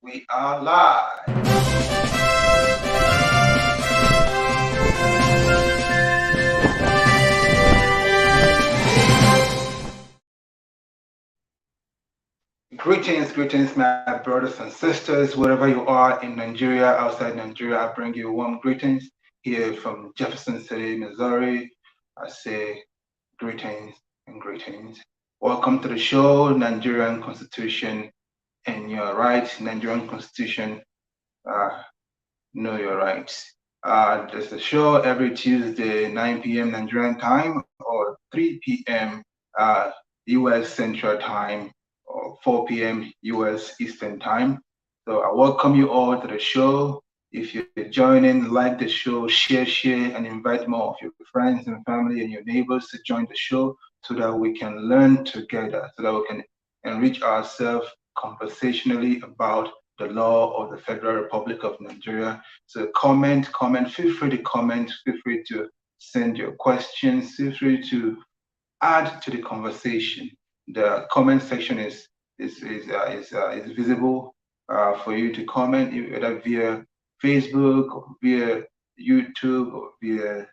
We are live. Greetings, my brothers and sisters, wherever you are in Nigeria, outside Nigeria. I bring you warm greetings here from Jefferson City, Missouri. I say greetings and greetings. Welcome to the show, Nigerian Constitution and Your Rights. Nigerian Constitution, Know Your Rights. There's a show every Tuesday, 9 p.m. Nigerian time or 3 p.m. U.S. Central Time or 4 p.m. U.S. Eastern Time. So I welcome you all to the show. If you're joining, like the show, share, and invite more of your friends and family and your neighbors to join the show so that we can learn together, so that we can enrich ourselves conversationally about the law of the Federal Republic of Nigeria. So comment, feel free to comment, feel free to send your questions, feel free to add to the conversation. The comment section is visible for you to comment, either via Facebook, or via YouTube, or via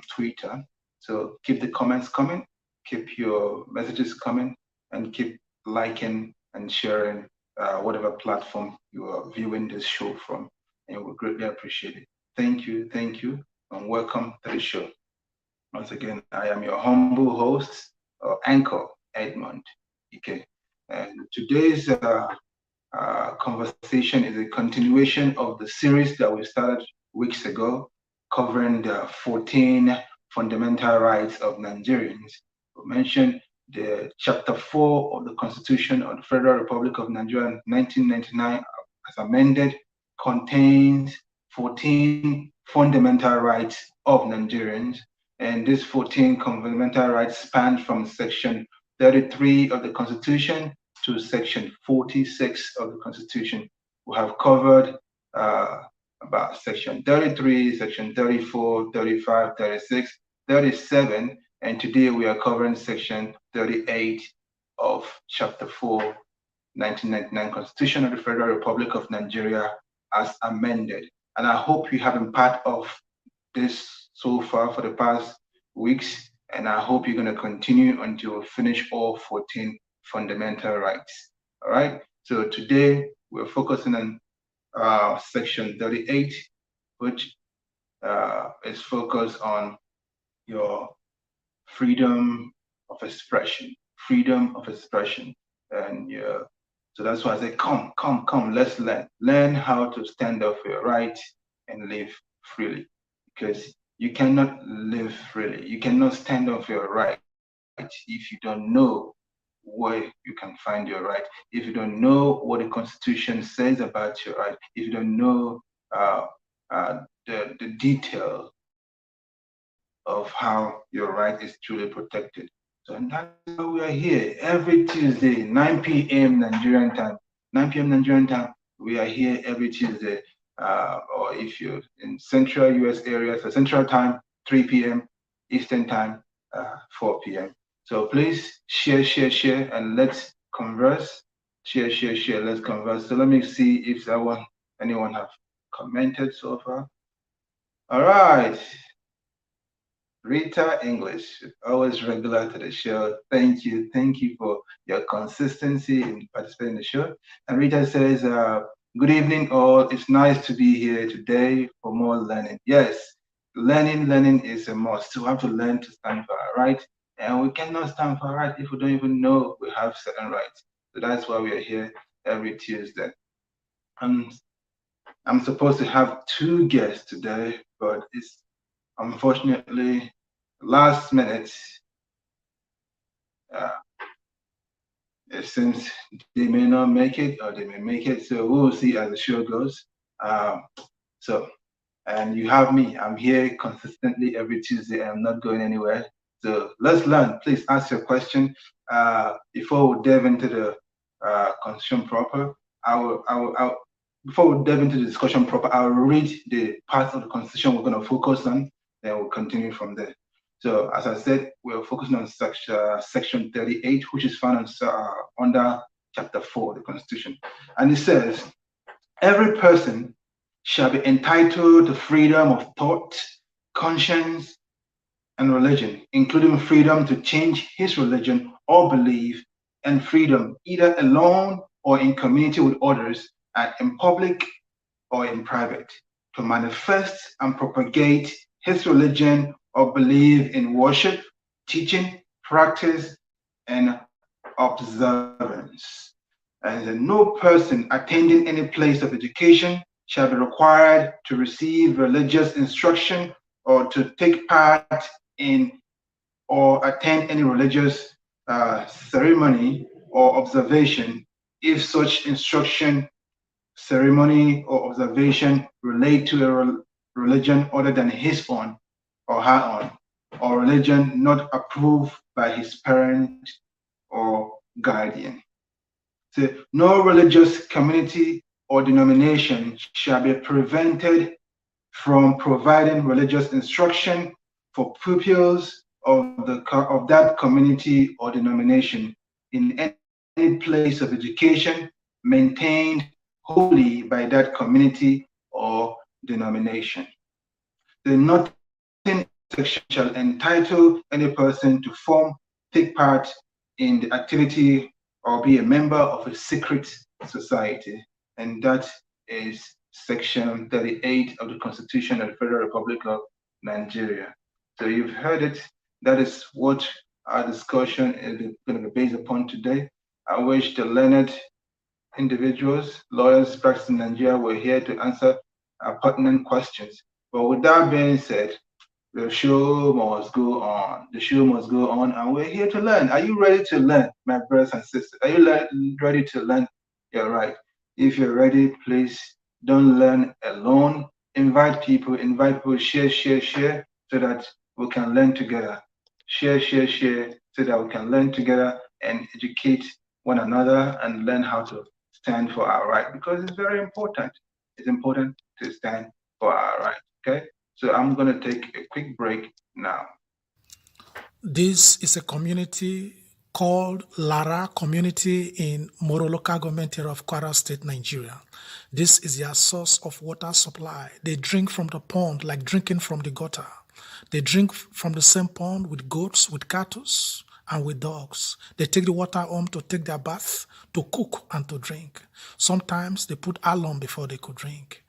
Twitter. So keep the comments coming, keep your messages coming, and keep liking and sharing whatever platform you are viewing this show from. And we greatly appreciate it. Thank you, and welcome to the show. Once again, I am your humble host, anchor, Edmond, Ikeh. And today's conversation is a continuation of the series that we started weeks ago, covering the 14 fundamental rights of Nigerians. We mentioned the Chapter 4 of the Constitution of the Federal Republic of Nigeria in 1999, as amended, contains 14 fundamental rights of Nigerians. And these 14 fundamental rights span from Section 33 of the Constitution to Section 46 of the Constitution. We have covered about Section 33, Section 34, 35, 36, 37, and today we are covering Section 38 of Chapter 4, 1999 Constitution of the Federal Republic of Nigeria as amended. And I hope you have been part of this so far for the past weeks, and I hope you're going to continue until we finish all 14 fundamental rights. All right, so today we're focusing on Section 38, which is focused on your freedom of expression, and so that's why I say, come, let's learn how to stand up for your rights and live freely, because you cannot live freely, you cannot stand up for your rights if you don't know where you can find your right, if you don't know what the Constitution says about your right, if you don't know the detail of how your right is truly protected. So that's why we are here every Tuesday, 9 p.m. Nigerian time. 9 p.m. Nigerian time, we are here every Tuesday. Or if you're in central US areas, so central time, 3 p.m. Eastern time, 4 p.m. So please share, and let's converse. Share, let's converse. So let me see if anyone have commented so far. All right. Rita English, always regular to the show. Thank you for your consistency in participating in the show. And Rita says, good evening all. It's nice to be here today for more learning. Yes, learning is a must. We have to learn to stand for our rights. And we cannot stand for our rights if we don't even know we have certain rights. So that's why we are here every Tuesday. I'm supposed to have 2 guests today, but it's unfortunately last minute. It seems they may not make it, or they may make it, so we'll see as the show goes. And you have me. I'm here consistently every Tuesday. I'm not going anywhere. So let's learn. Please ask your question. Before we delve into the constitution proper, before we delve into the discussion proper, I'll read the parts of the Constitution we're going to focus on, then we'll continue from there. So as I said, we're focusing on section 38, which is found under chapter 4 of the Constitution. And it says, every person shall be entitled to freedom of thought, conscience, and religion, including freedom to change his religion or belief, and freedom either alone or in community with others, and in public or in private, to manifest and propagate his religion or belief in worship, teaching, practice, and observance. And no person attending any place of education shall be required to receive religious instruction or to take part in or attend any religious ceremony or observation if such instruction, ceremony, or observation relate to a religion other than his own or her own, or religion not approved by his parent or guardian. So no religious community or denomination shall be prevented from providing religious instruction for pupils of that community or denomination in any place of education maintained wholly by that community or denomination. The nothing section shall entitle any person to take part in the activity or be a member of a secret society. And that is section 38 of the Constitution of the Federal Republic of Nigeria. So you've heard it. That is what our discussion is going to be based upon today. I wish the learned individuals, lawyers practicing in Nigeria were here to answer our pertinent questions. But with that being said, the show must go on. The show must go on, and we're here to learn. Are you ready to learn, my brothers and sisters? Are you ready to learn? You're right. If you're ready, please don't learn alone. Invite people, share, so that we can learn together. Share, so that we can learn together and educate one another and learn how to stand for our right, because it's very important. It's important to stand for our right. Okay? So I'm going to take a quick break now. This is a community called Lara Community in Moro Local Government area of Kwara State, Nigeria. This is their source of water supply. They drink from the pond like drinking from the gutter. They drink from the same pond with goats, with cattle, and with dogs. They take the water home to take their bath, to cook, and to drink. Sometimes they put alum before they could drink.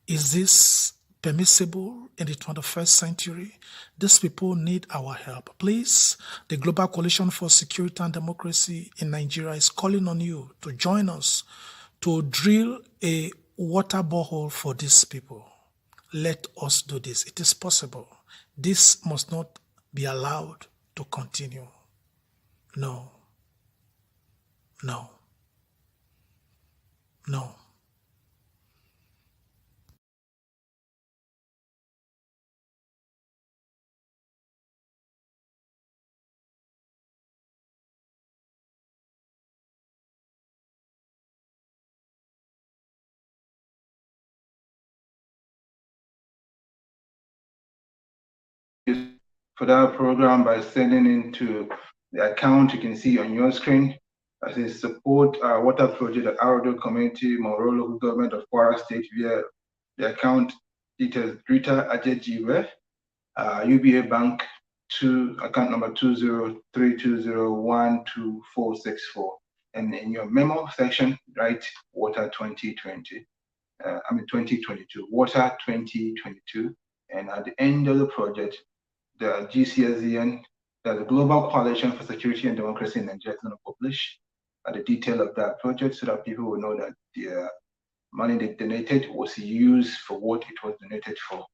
Is this permissible in the 21st century? These people need our help. Please, the Global Coalition for Security and Democracy in Nigeria is calling on you to join us to drill a water borehole for these people. Let us do this. It is possible. This must not be allowed to continue. No. No. No. For that program by sending into the account you can see on your screen. As a support water project at Arodo Community, Moro Local Government of Kwara State via the account details Rita Ajejiwe, UBA Bank account number 20320122464. And in your memo section, write water 2020. 2022, water 2022. And at the end of the project, the GCSDN, the Global Coalition for Security and Democracy in Nigeria, is going to publish the detail of that project so that people will know that the money they donated was used for what it was donated for.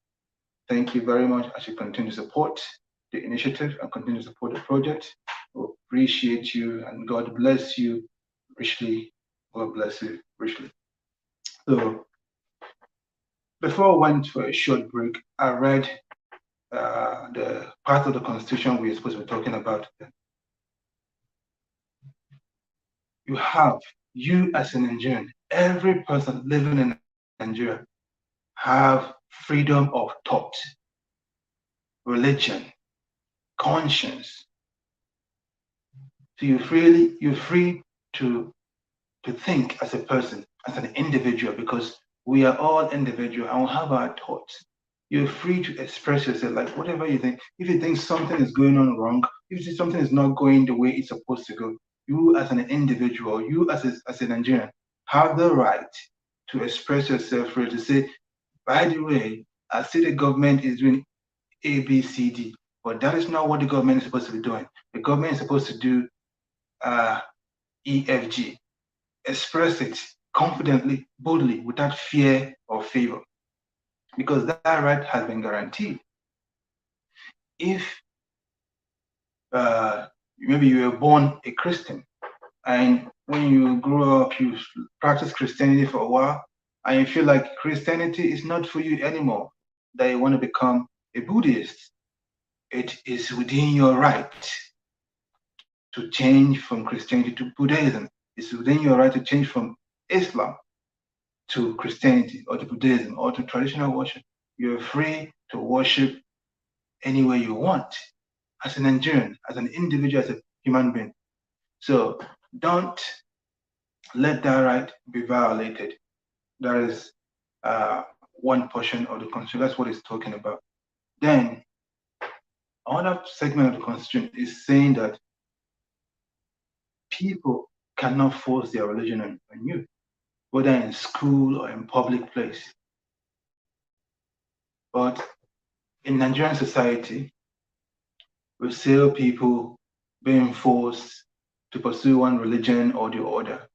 Thank you very much as you continue to support the initiative and continue to support the project. We appreciate you and God bless you richly. God bless you richly. So before I went for a short break, I read the part of the Constitution we're supposed to be talking about. You as a Nigerian, every person living in Nigeria have freedom of thought, religion, conscience. So you're free to to think as a person, as an individual, because we are all individual and we have our thoughts. You're free to express yourself, like whatever you think. If you think something is going on wrong, if you think something is not going the way it's supposed to go, you as an individual, you as a Nigerian, have the right to express yourself free to say, by the way, I see the government is doing A, B, C, D, but that is not what the government is supposed to be doing. The government is supposed to do EFG. Express it confidently, boldly, without fear or favor, because that right has been guaranteed. If maybe you were born a Christian, and when you grow up, you practice Christianity for a while, and you feel like Christianity is not for you anymore, that you want to become a Buddhist, it is within your right to change from Christianity to Buddhism. It's within your right to change from Islam to Christianity or to Buddhism or to traditional worship. You're free to worship anywhere you want as a Nigerian, as an individual, as a human being. So don't let that right be violated. That is one portion of the Constitution. That's what it's talking about. Then another segment of the Constitution is saying that people cannot force their religion on you, whether in school or in public place. But in Nigerian society, we see people being forced to pursue one religion or the other.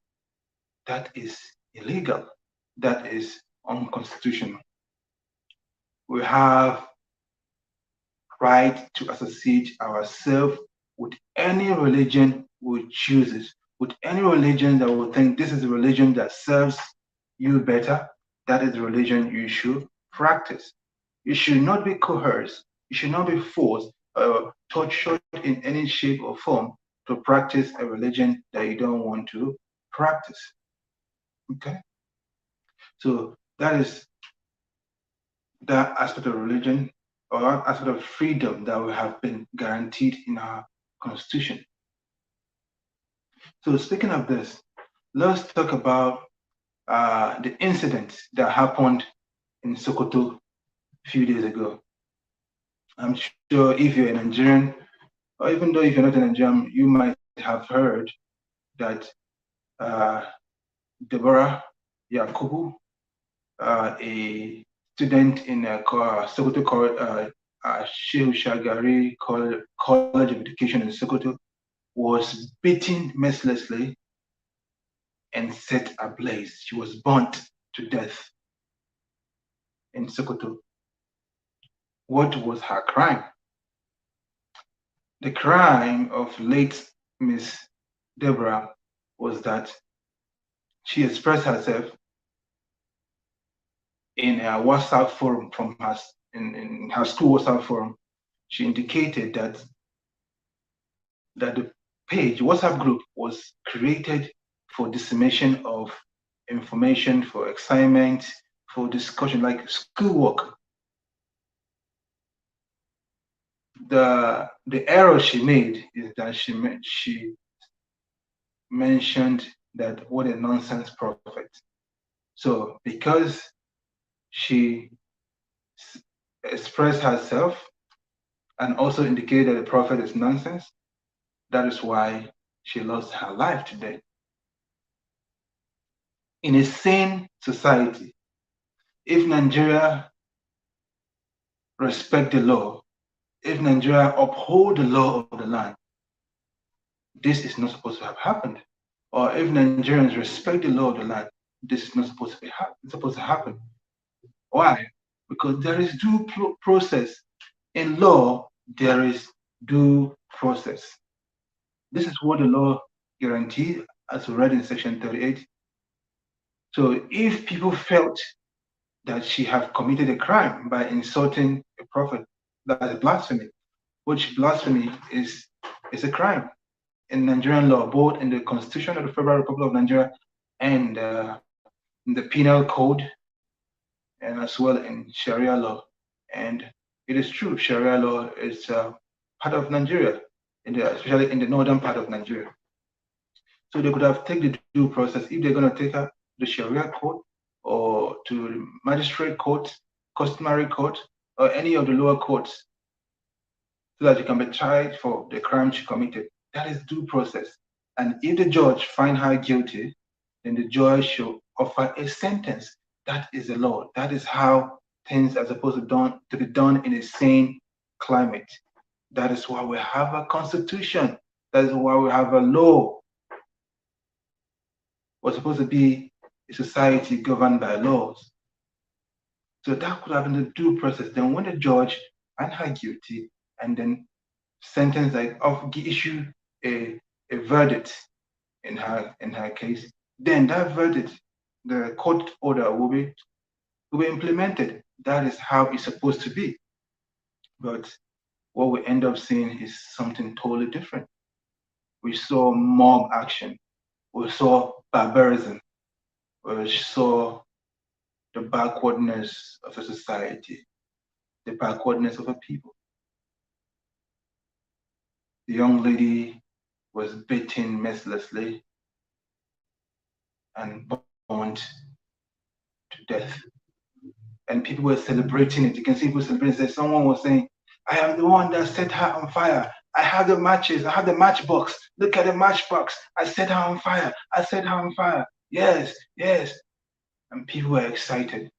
That is illegal. That is unconstitutional. We have right to associate ourselves with any religion we choose, with any religion that we think this is a religion that serves you better. That is the religion you should practice. You should not be coerced. You should not be forced or tortured in any shape or form to practice a religion that you don't want to practice. Okay? So that is that aspect of religion or aspect of freedom that we have been guaranteed in our constitution. So speaking of this, let's talk about the incident that happened in Sokoto a few days ago. I'm sure if you're a Nigerian, or even though if you're not a Nigerian, you might have heard that Deborah Yakubu, a student in Sokoto Shehu Shagari College of Education in Sokoto, was beaten mercilessly and set ablaze. She was burnt to death in Sokoto. What was her crime? The crime of late Miss Deborah was that she expressed herself in a WhatsApp forum from her in her school WhatsApp forum. She indicated that the page WhatsApp group was created for dissemination of information, for excitement, for discussion, like schoolwork. The error she made is that she mentioned that what a nonsense prophet. So because she expressed herself and also indicated that the prophet is nonsense, that is why she lost her life today. In a sane society, if Nigeria respect the law, if Nigeria uphold the law of the land, this is not supposed to have happened. Or if Nigerians respect the law of the land, this is not supposed to happen. Why? Because there is due process. In law, there is due process. This is what the law guarantees, as we read in section 38. So if people felt that she had committed a crime by insulting a prophet, that is blasphemy, which blasphemy is a crime in Nigerian law, both in the Constitution of the Federal Republic of Nigeria and in the Penal Code, and as well in Sharia law. And it is true, Sharia law is part of Nigeria, especially in the northern part of Nigeria. So they could have taken the due process if they're going to take her to the Sharia court or to the magistrate court, customary court, or any of the lower courts, so that you can be tried for the crime she committed. That is due process. And if the judge find her guilty, then the judge should offer a sentence. That is the law. That is how things are supposed to be done in a sane climate. That is why we have a constitution. That is why we have a law. We're supposed to be a society governed by laws. So that could have been the due process. Then when the judge find her guilty and then sentence issue a verdict in her case, then that verdict, the court order will be implemented. That is how it's supposed to be. But what we end up seeing is something totally different. We saw mob action. We saw barbarism. We saw the backwardness of a society, the backwardness of a people. The young lady was beaten mercilessly and burned to death. And people were celebrating it. You can see people celebrating. Someone was saying, I am the one that set her on fire. I have the matches. I have the matchbox. Look at the matchbox. I set her on fire. I set her on fire. Yes, yes. And people were excited.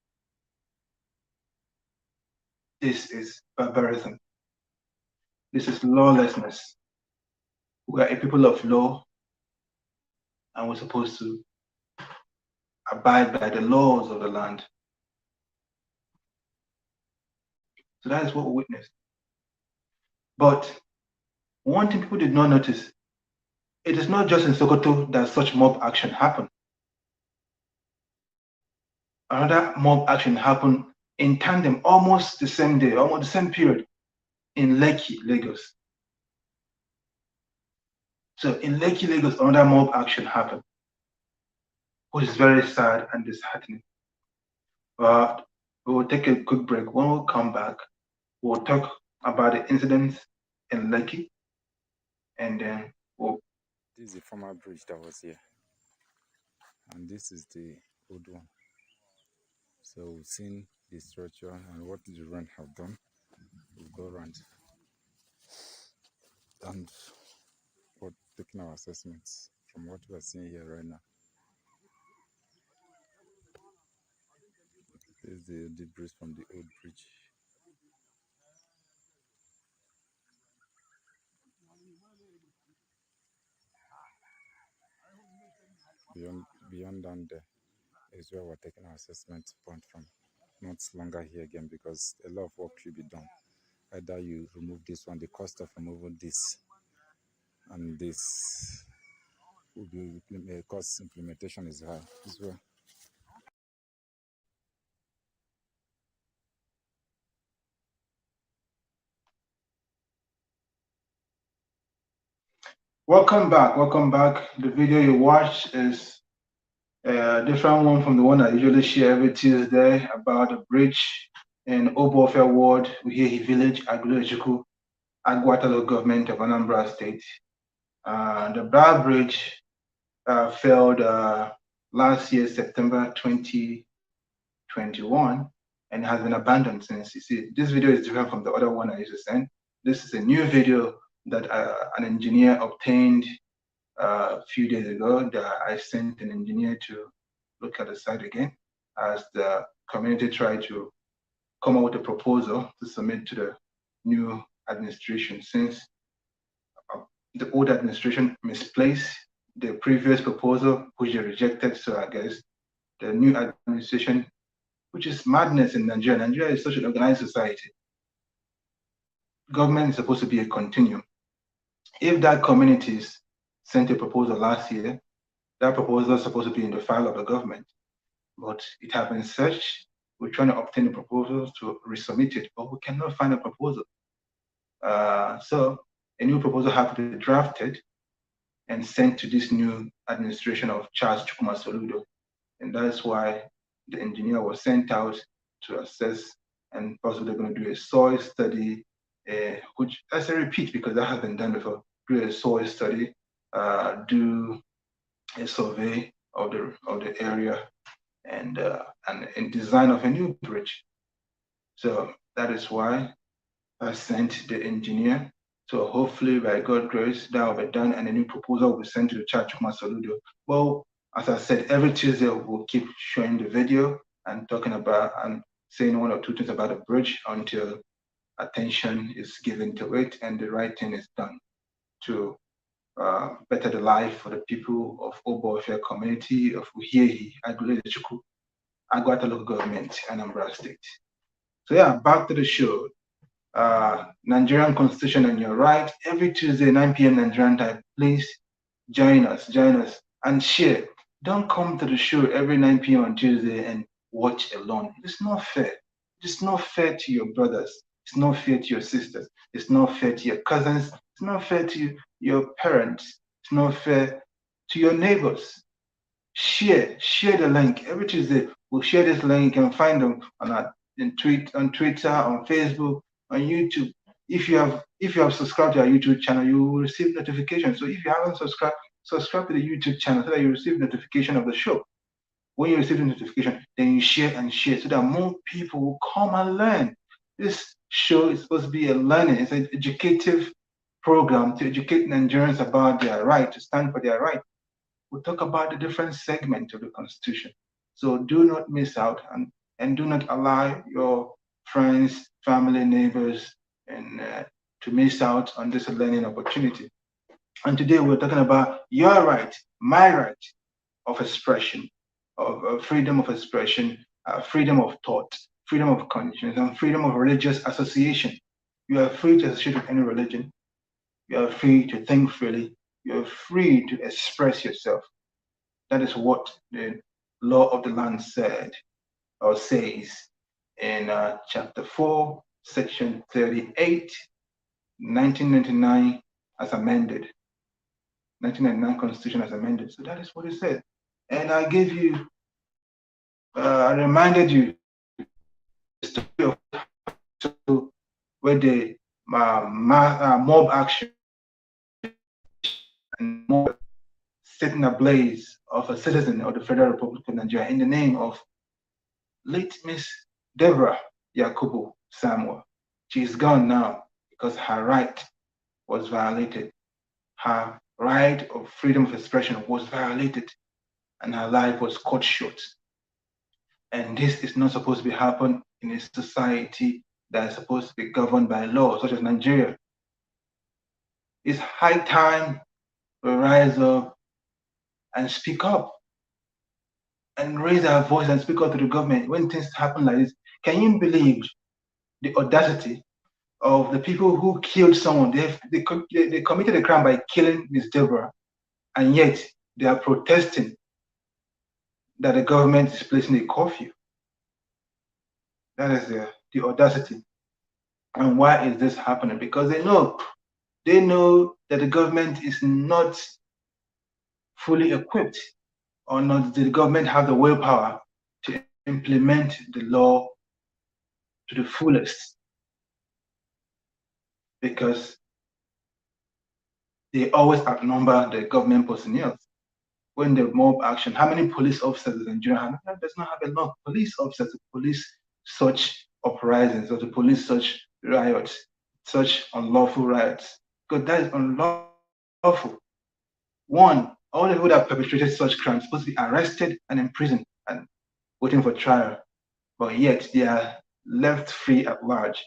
This is barbarism. This is lawlessness. We are a people of law, and we're supposed to abide by the laws of the land. So that is what we witnessed. But one thing people did not notice, it is not just in Sokoto that such mob action happened. Another mob action happened in tandem, almost the same day, almost the same period, in Lekki, Lagos. So in Lekki, Lagos, another mob action happened, which is very sad and disheartening. But we will take a quick break. When we come back, we'll talk about the incidents in Lekki, and then we'll... This is the former bridge that was here, and this is the old one. So we've seen the structure and what the rent have done. We'll go around and for taking our assessments from what we're seeing here right now. This is the debris from the old bridge. Beyond down there is where we're taking our assessment point from. Not longer here again because a lot of work should be done. Either you remove this one, the cost of removing this and this will be cost implementation is high as well. Welcome back. Welcome back. The video you watched is a different one from the one I usually share every Tuesday about the bridge in Obuofe Ward, Uhehi Village, Agulojukwu, Agwatalo government of Anambra State. The Bar Bridge failed last year, September 2021, and has been abandoned since. You see, this video is different from the other one I used to send. This is a new video that an engineer obtained a few days ago. That I sent an engineer to look at the site again as the community tried to come up with a proposal to submit to the new administration, since the old administration misplaced the previous proposal, which they rejected. So I guess the new administration, which is madness in Nigeria. Nigeria is such an organized society. Government is supposed to be a continuum. If that communities sent a proposal last year, that proposal is supposed to be in the file of the government, but it has been searched. We're trying to obtain the proposals to resubmit it, but we cannot find a proposal. So a new proposal has to be drafted and sent to this new administration of Charles Chukwuma Soludo. And that's why the engineer was sent out to assess, and possibly going to do a soil study, which, as I repeat, because that has been done before, do a soil study, do a survey of the area and in design of a new bridge. So that is why I sent the engineer. So hopefully, by God's grace, that will be done, and a new proposal will be sent to the Church of Masaludo. Well, as I said, every Tuesday we'll keep showing the video and talking about and saying one or two things about the bridge until attention is given to it and the right thing is done to better the life for the people of Obofe community of Uhiehi, Agwata local government, Anambra State. So yeah, back to the show. Nigerian Constitution and Your Right, every Tuesday, 9 p.m. Nigerian time. Please join us, and share. Don't come to the show every 9 p.m. on Tuesday and watch alone. It's not fair. It's not fair to your brothers. It's not fair to your sisters. It's not fair to your cousins. It's not fair to your parents. It's not fair to your neighbors. Share the link. Every Tuesday, we'll share this link. You can find them on Twitter, on Facebook, on YouTube. If you have subscribed to our YouTube channel, you will receive notifications. So if you haven't subscribed to the YouTube channel so that you receive notification of the show. When you receive the notification, then you share and share so that more people will come and learn. This show is supposed to be a learning, it's an educative program to educate Nigerians about their right, to stand for their right. We'll talk about the different segments of the Constitution. So do not miss out and do not allow your friends, family, neighbors, and to miss out on this learning opportunity. And today we're talking about your right, my right of expression, of freedom of expression, freedom of thought, freedom of conscience, and freedom of religious association. You are free to associate with any religion. You are free to think freely. You are free to express yourself. That is what the law of the land said or says in chapter 4, section 38, 1999 as amended. 1999 Constitution as amended. So that is what it said. And I gave you, I reminded you the story of where the mob action and mob setting ablaze of a citizen of the Federal Republic of Nigeria in the name of late Miss Deborah Yakubu Samuel. She is gone now because her right was violated. Her right of freedom of expression was violated and her life was cut short. And this is not supposed to be happening in a society that is supposed to be governed by law, such as Nigeria. It's high time we rise up and speak up and raise our voice and speak up to the government when things happen like this. Can you believe the audacity of the people who killed someone? They committed a crime by killing Miss Deborah, and yet they are protesting that the government is placing a curfew. That is the audacity. And why is this happening? Because they know that the government is not fully equipped, or not the government have the willpower to implement the law to the fullest, because they always outnumber the government personnel. When the mob action, how many police officers in Nigeria does not have enough police officers to police such uprisings or to police such riots, such unlawful riots? Because that is unlawful. One, all the people that perpetrated such crimes are supposed to be arrested and imprisoned and waiting for trial, but yet they are left free at large,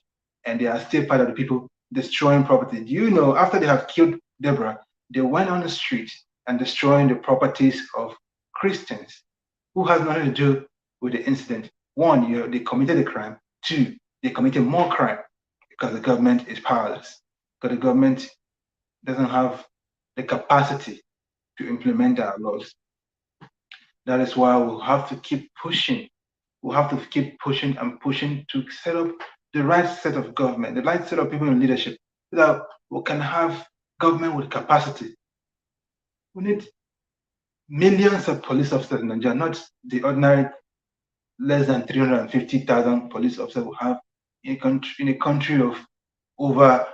and they are still part of the people destroying property. Do you know, after they have killed Deborah, they went on the street and destroying the properties of Christians who has nothing to do with the incident. One, they committed a crime. Two, they committed more crime because the government is powerless, because the government doesn't have the capacity to implement our laws. That is why we'll have to keep pushing. We'll have to keep pushing and pushing to set up the right set of government, the right set of people in leadership, so that we can have government with capacity. We need millions of police officers in Nigeria, not the ordinary less than 350,000 police officers we have in a country of over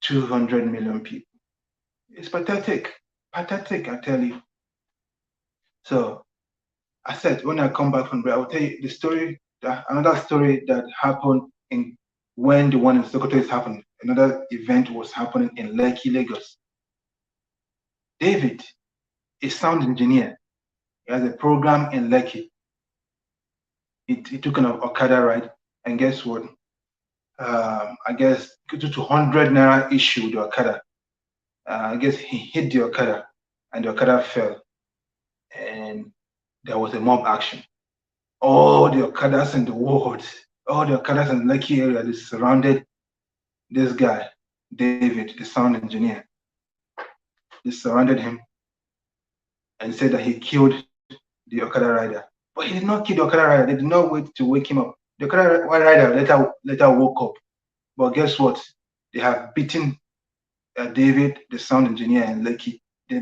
200 million people. It's pathetic, I tell you. So I said, when I come back from break, I will tell you the story, another story that happened in when the one in Sokoto is happening. Another event was happening in Lekki, Lagos. David, a sound engineer, he has a program in Lekki. He took an Okada ride, and guess what? I guess due to 100 naira issue the Okada. I guess he hit the Okada, and the Okada fell, and there was a mob action. All the Okadas in the world, all the Okadas in the Lekki area, they surrounded this guy, David, the sound engineer. They surrounded him and said that he killed the Okada rider. But he did not kill the Okada rider. They did not wait to wake him up. The Okada rider later woke up. But guess what? They have beaten David, the sound engineer in Lekki. They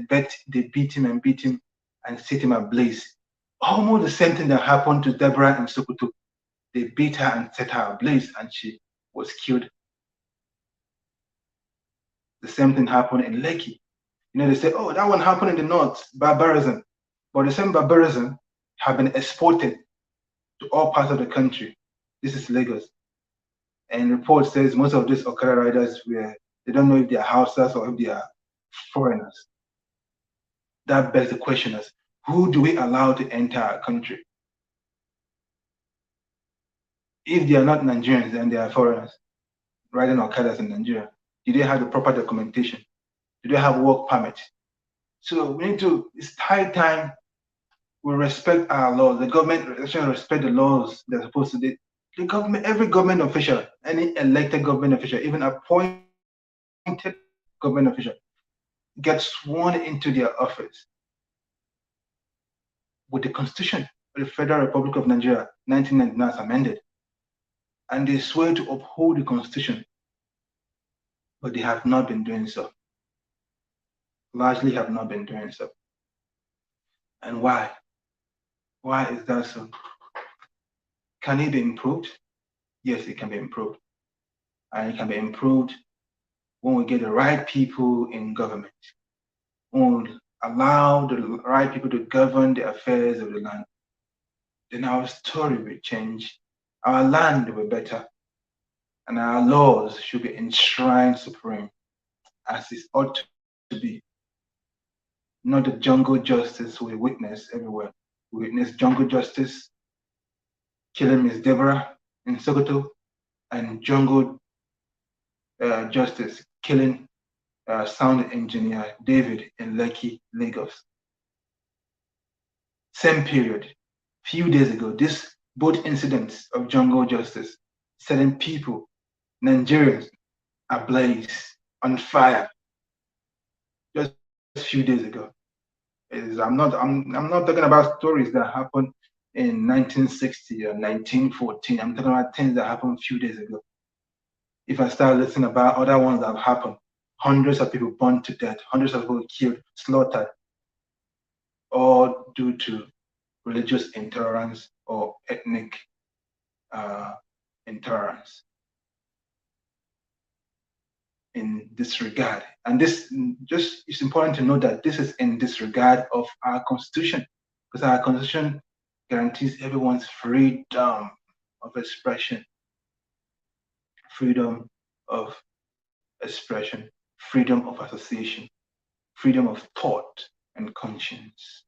beat him and set him ablaze. Almost the same thing that happened to Deborah in Sokoto. They beat her and set her ablaze, and she was killed. The same thing happened in Lekki. You know, they say, oh, that one happened in the north, barbarism. But the same barbarism have been exported to all parts of the country. This is Lagos. And report says most of these Okada riders they don't know if they are Hausas or if they are foreigners. That begs the question as, who do we allow to enter our country? If they are not Nigerians and they are foreigners riding Okadas in Nigeria, do they have the proper documentation? Do they have work permit? So we need to, it's high time we respect our laws. The government should respect the laws they're supposed to do. The government, every government official, any elected government official, even appointed government official, gets sworn into their office with the Constitution of the Federal Republic of Nigeria, 1999, as amended. And they swear to uphold the Constitution, but they have not been doing so. Largely have not been doing so. And why? Why is that so? Can it be improved? Yes, it can be improved. And it can be improved when we get the right people in government, when we allow the right people to govern the affairs of the land. Then our story will change, our land will be better, and our laws should be enshrined supreme, as it ought to be. Not the jungle justice we witness everywhere. We witness jungle justice killing Miss Deborah in Sokoto, and jungle justice killing sound engineer David in Lekki, Lagos. Same period, few days ago, both incidents of jungle justice setting people, Nigerians, ablaze, on fire. Just a few days ago. I'm not talking about stories that happened in 1960 or 1914. I'm talking about things that happened a few days ago. If I start listening about other ones that have happened, hundreds of people burned to death, hundreds of people killed, slaughtered, all due to religious intolerance or ethnic intolerance. In disregard, and this just it's important to know that this is in disregard of our Constitution, because our Constitution guarantees everyone's freedom of expression, freedom of expression, freedom of association, freedom of thought and conscience.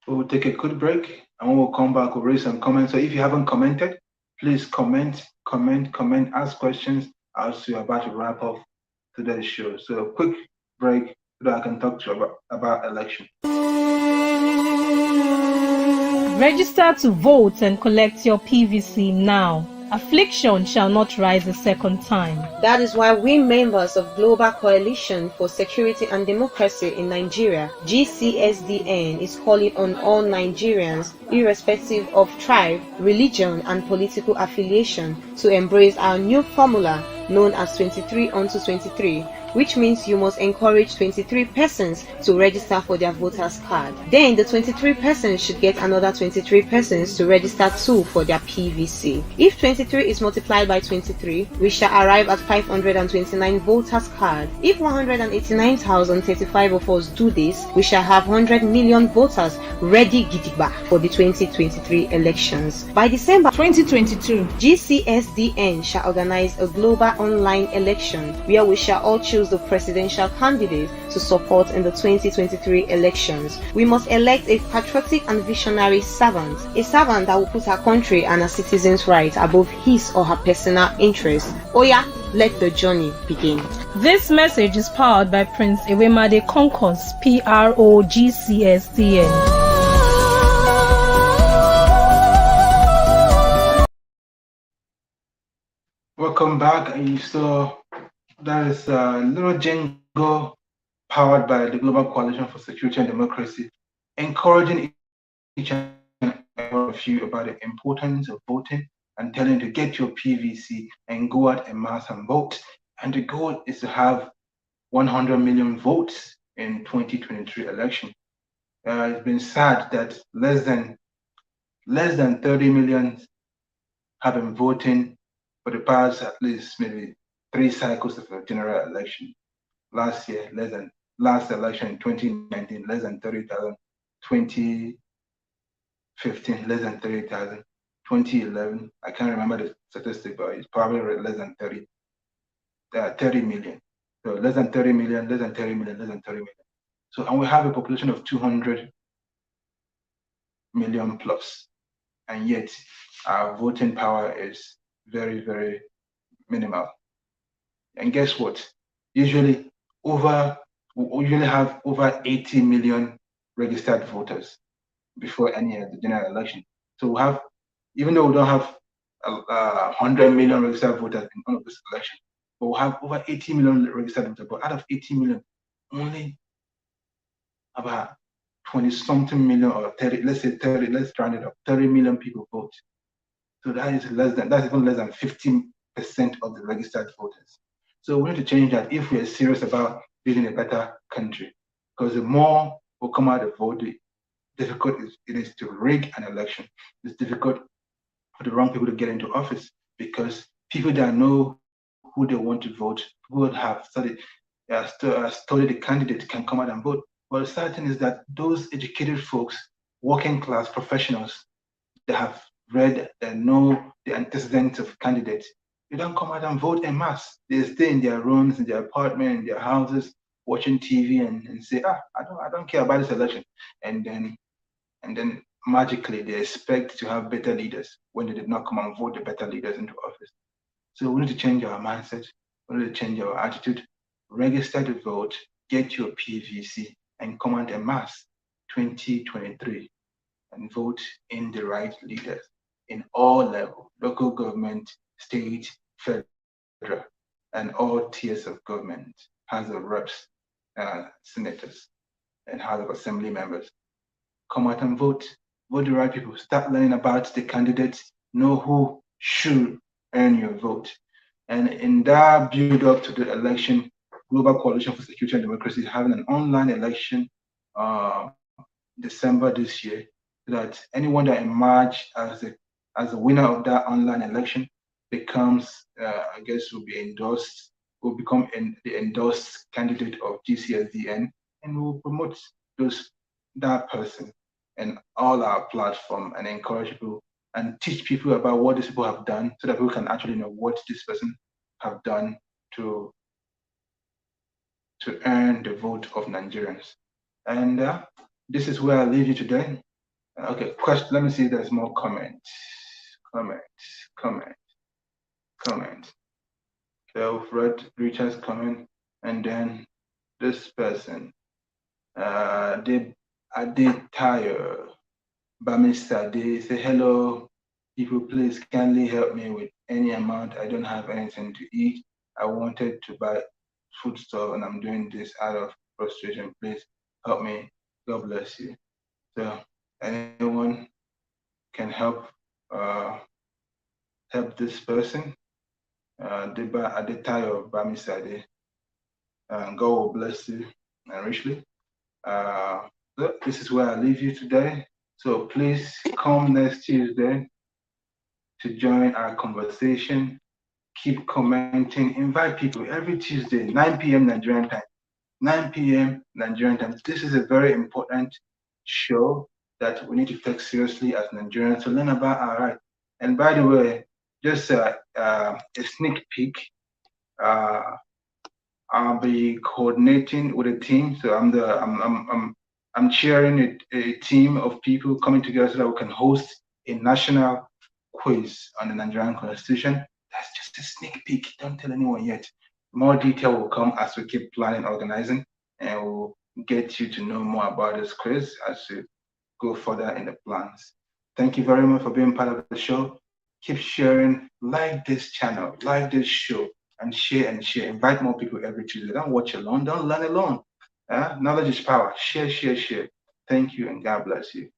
We'll take a quick break, and when we'll come back, we'll raise some comments. So if you haven't commented, please comment, ask questions as we're about to wrap up today's show. So a quick break so that I can talk to you about election. Register to vote and collect your PVC now. Affliction shall not rise a second time. That is why we members of Global Coalition for Security and Democracy in Nigeria, GCSDN, is calling on all Nigerians, irrespective of tribe, religion and political affiliation, to embrace our new formula known as 23 unto 23, which means you must encourage 23 persons to register for their voters card. Then the 23 persons should get another 23 persons to register too for their PVC. If 23 is multiplied by 23, we shall arrive at 529 voters card. If 189,035 of us do this, we shall have 100 million voters ready gidigba for the 2023 elections. By December 2022, GCSDN shall organize a global online election where we shall all choose the presidential candidate to support in the 2023 elections. We must elect a patriotic and visionary servant, a servant that will put our country and our citizens' rights above his or her personal interests. Oya, let the journey begin. This message is powered by Prince Ewemade Concourse, PROGCSDN. Welcome back. And you saw that is a little jingle powered by the Global Coalition for Security and Democracy, encouraging each and every one of you about the importance of voting and telling you to get your PVC and go out en masse and vote. And the goal is to have 100 million votes in 2023 election. It's been sad that less than 30 million have been voting for the past at least maybe 3 cycles of a general election. Last year, last election in 2019, less than 30,000. 2015, less than 30,000. 2011, I can't remember the statistic, but it's probably less than 30 million. So less than 30 million, less than 30 million, less than 30 million. So, and we have a population of 200 million plus, and yet our voting power is very, very minimal. And guess what? We usually have over 80 million registered voters before any of the general election. So we have, even though we don't have 100 million registered voters in one of this election, but we have over 80 million registered voters. But out of 80 million, only about 20 something million or 30, let's say 30, let's round it up, 30 million people vote. So that's even less than 15% of the registered voters. So we need to change that if we are serious about building a better country. Because the more will come out to vote, the difficult it is to rig an election. It's difficult for the wrong people to get into office because people that know who they want to vote, who have studied the candidate can come out and vote. But the sad thing is that those educated folks, working class professionals that have read and know the antecedents of candidates, they don't come out and vote en masse. They stay in their rooms, in their apartment, in their houses, watching TV and say, I don't care about this election. And then magically they expect to have better leaders when they did not come and vote the better leaders into office. So we need to change our mindset. We need to change our attitude. Register to vote, get your PVC, and come out en masse 2023 and vote in the right leaders in all levels, local government, state, federal, and all tiers of government, House of Reps, senators, and House of Assembly members. Come out and vote. Vote the right people. Start learning about the candidates. Know who should earn your vote. And in that build up to the election, Global Coalition for Security and Democracy is having an online election December this year, so that anyone that emerges as a winner of that online election becomes, will become the endorsed candidate of GCSDN, and will promote that person and all our platform and encourage people and teach people about what these people have done so that people can actually know what this person have done to earn the vote of Nigerians. And this is where I leave you today. Okay, question. Let me see if there's more comments. So Fred Richards comment, and then this person, they tire. Bamista, they say, hello, people, please kindly help me with any amount. I don't have anything to eat. I wanted to buy food stuff and I'm doing this out of frustration. Please help me. God bless you. So anyone can help help this person. Adetayo Bamisade. God will bless you richly. So this is where I leave you today. So please come next Tuesday to join our conversation. Keep commenting. Invite people every Tuesday, 9 p.m. Nigerian time. 9 p.m. Nigerian time. This is a very important show that we need to take seriously as Nigerians to learn about our rights. And by the way, just a sneak peek. I'll be coordinating with a team. So I'm chairing a team of people coming together so that we can host a national quiz on the Nigerian Constitution. That's just a sneak peek. Don't tell anyone yet. More detail will come as we keep planning, organizing, and we'll get you to know more about this quiz as we go further in the plans. Thank you very much for being part of the show. Keep sharing, like this channel, like this show, and share and share. Invite more people every Tuesday. Don't watch alone, don't learn alone. Knowledge is power. Share, share, share. Thank you, and God bless you.